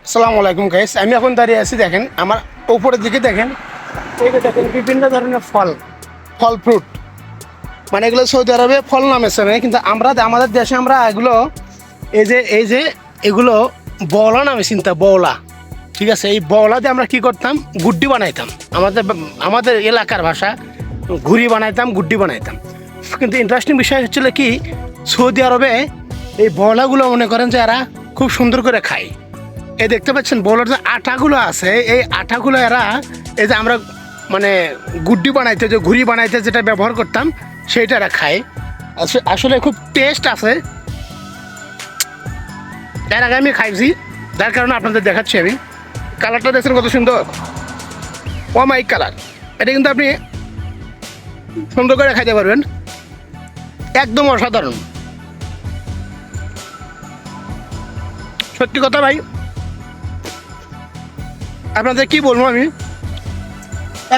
আসসালামু আলাইকুম গাইস, আমি এখন দাঁড়িয়ে আছি। দেখেন আমার উপরের দিকে দেখেন, এই যে দেখেন বিভিন্ন ধরনের ফল ফ্রুট, মানে এগুলো সৌদি আরবে ফল নামেছে না, কিন্তু আমরা আমাদের দেশে আমরা এগুলো এই যে এগুলো বওলা নামে চিন্তা, বওলা। ঠিক আছে, এই বওলা দিয়ে আমরা কি করতাম, গুড্ডি বানাইতাম। আমাদের এলাকার ভাষা ঘুড়ি বানাইতাম, গুড্ডি বানাইতাম। কিন্তু ইন্টারেস্টিং বিষয় হচ্ছিল কি, সৌদি আরবে এই বওলাগুলো মনে করেন যে এরা খুব সুন্দর করে খায়। এই দেখতে পাচ্ছেন বওলার যে আটাগুলো আছে, এই আটাগুলো এরা এই যে আমরা মানে গুড্ডি বানাইতে, যে ঘুড়ি বানাইতে যেটা ব্যবহার করতাম, সেইটা এরা খায়। আসলে খুব টেস্ট আছে। এর আগে আমি খাইছি, যার কারণে আপনাদের দেখাচ্ছি আমি। কালারটা দেখছেন কত সুন্দর, অমাইক কালার। এটা কিন্তু আপনি সুন্দর করে খাইতে পারবেন, একদম অসাধারণ। সত্যি কথা ভাই, আপনাদের কি বলবো আমি,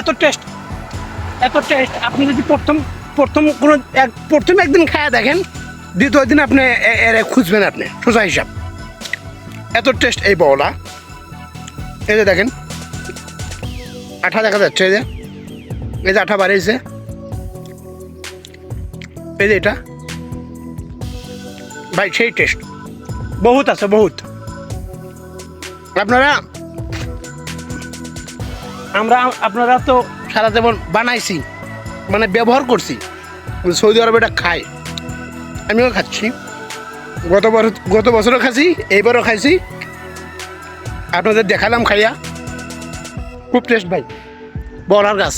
এত টেস্ট আপনি যদি প্রথম একদিন খায়া দেখেন, দ্বিতীয় দিন আপনি এর খুঁজবেন, আপনি সোজা হিসাব। এত টেস্ট এই বওলা। এই যে দেখেন আঠা দেখা যাচ্ছে, এই যে আঠা বাড়িয়েছে, এই যে এটা ভাই সেই টেস্ট বহুত আছে, বহুত। আপনারা তো সারা জীবন বানাইছি, মানে ব্যবহার করছি। সৌদি আরবে এটা খায়, আমিও খাচ্ছি। গত বছরও খাইছি, এইবারও খাইছি, আপনাদের দেখালাম খাইয়া। খুব টেস্ট ভাই, বলার গাছ।